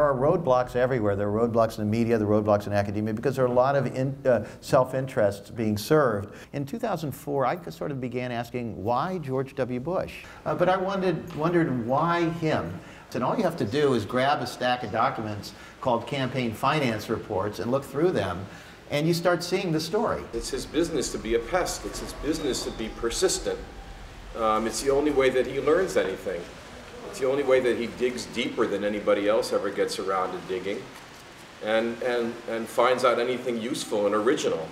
are roadblocks everywhere. There are roadblocks in the media, there are roadblocks in academia, because there are a lot of self-interests being served. In 2004, I sort of began asking, why George W. Bush? But I wondered why him? And all you have to do is grab a stack of documents called campaign finance reports and look through them, and you start seeing the story. It's his business to be a pest. It's his business to be persistent. It's the only way that he learns anything. It's the only way that he digs deeper than anybody else ever gets around to digging, and finds out anything useful and original.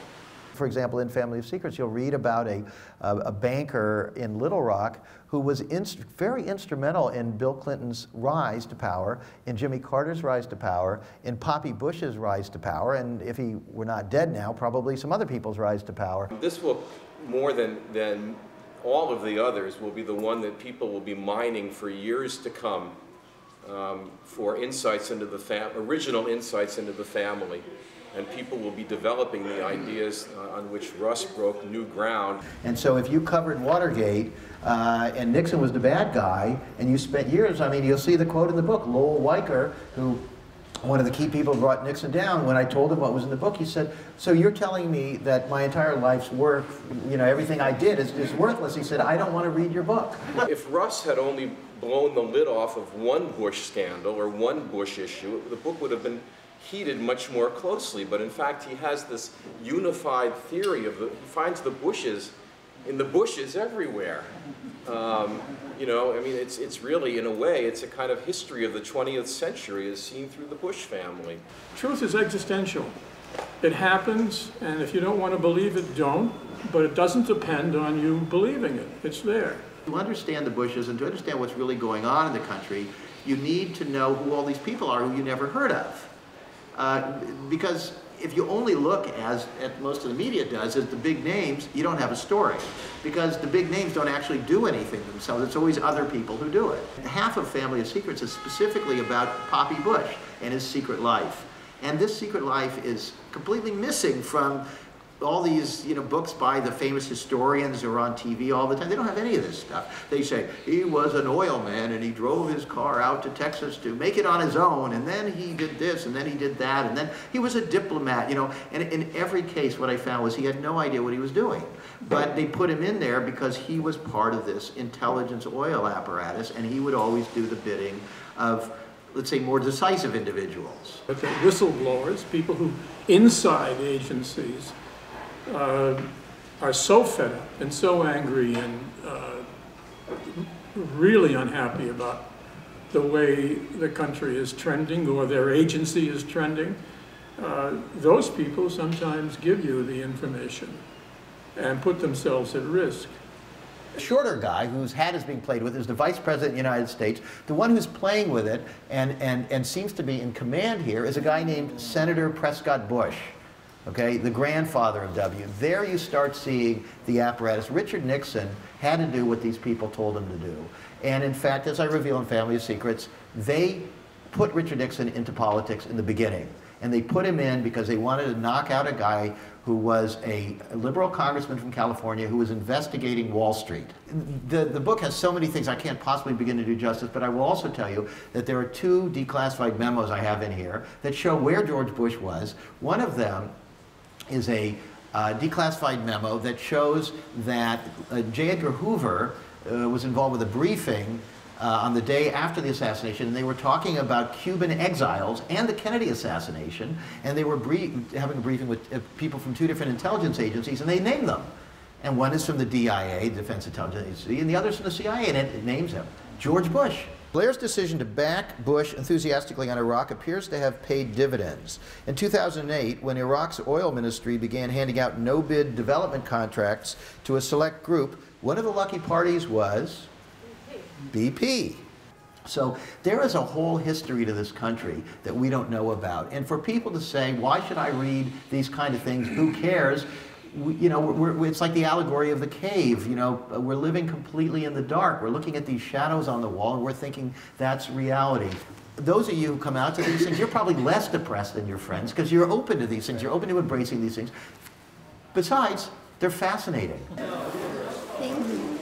For example, in Family of Secrets, you'll read about a banker in Little Rock who was very instrumental in Bill Clinton's rise to power, in Jimmy Carter's rise to power, in Poppy Bush's rise to power, and if he were not dead now, probably some other people's rise to power. This will, more than all of the others, will be the one that people will be mining for years to come for insights into the original insights into the family. And people will be developing the ideas on which Russ broke new ground. And so if you covered Watergate and Nixon was the bad guy, and you spent years, I mean, you'll see the quote in the book, Lowell Weicker, who, one of the key people who brought Nixon down, when I told him what was in the book, he said, so you're telling me that my entire life's work, you know, everything I did is worthless. He said, I don't want to read your book. If Russ had only blown the lid off of one Bush scandal or one Bush issue, the book would have been heated much more closely, but in fact he has this unified theory of he finds the Bushes in the bushes everywhere. You know, I mean, it's really, in a way, it's a kind of history of the 20th century as seen through the Bush family. Truth is existential. It happens, and if you don't want to believe it, don't, but it doesn't depend on you believing it. It's there. To understand the Bushes and to understand what's really going on in the country, you need to know who all these people are who you never heard of. Because if you only look, as most of the media does, as the big names, you don't have a story. Because the big names don't actually do anything themselves. It's always other people who do it. Half of Family of Secrets is specifically about Poppy Bush and his secret life. And this secret life is completely missing from all these, you know, books by the famous historians who are on TV all the time. They don't have any of this stuff. They say, he was an oil man and he drove his car out to Texas to make it on his own, and then he did this, and then he did that, and then he was a diplomat, you know. And in every case, what I found was he had no idea what he was doing. But they put him in there because he was part of this intelligence oil apparatus, and he would always do the bidding of, let's say, more decisive individuals. But the whistleblowers, people who inside agencies, are so fed up and so angry and really unhappy about the way the country is trending or their agency is trending. Those people sometimes give you the information and put themselves at risk. A shorter guy whose hat is being played with is the Vice President of the United States. The one who's playing with it and seems to be in command here is a guy named Senator Prescott Bush. Okay, the grandfather of W. There you start seeing the apparatus. Richard Nixon had to do what these people told him to do. And in fact, as I reveal in Family of Secrets, they put Richard Nixon into politics in the beginning. And they put him in because they wanted to knock out a guy who was a liberal congressman from California who was investigating Wall Street. The book has so many things I can't possibly begin to do justice, but I will also tell you that there are two declassified memos I have in here that show where George Bush was. One of them is a declassified memo that shows that J. Edgar Hoover was involved with a briefing on the day after the assassination, and they were talking about Cuban exiles and the Kennedy assassination, and they were having a briefing with people from two different intelligence agencies, and they named them. And one is from the DIA, Defense Intelligence Agency, and the other is from the CIA, and it names him, George Bush. Blair's decision to back Bush enthusiastically on Iraq appears to have paid dividends. In 2008, when Iraq's oil ministry began handing out no-bid development contracts to a select group, one of the lucky parties was BP. So there is a whole history to this country that we don't know about. And for people to say, why should I read these kind of things? Who cares? You know, it's like the allegory of the cave. You know, we're living completely in the dark. We're looking at these shadows on the wall, and we're thinking that's reality. Those of you who come out to these things, you're probably less depressed than your friends because you're open to these things. You're open to embracing these things. Besides, they're fascinating. Thank you.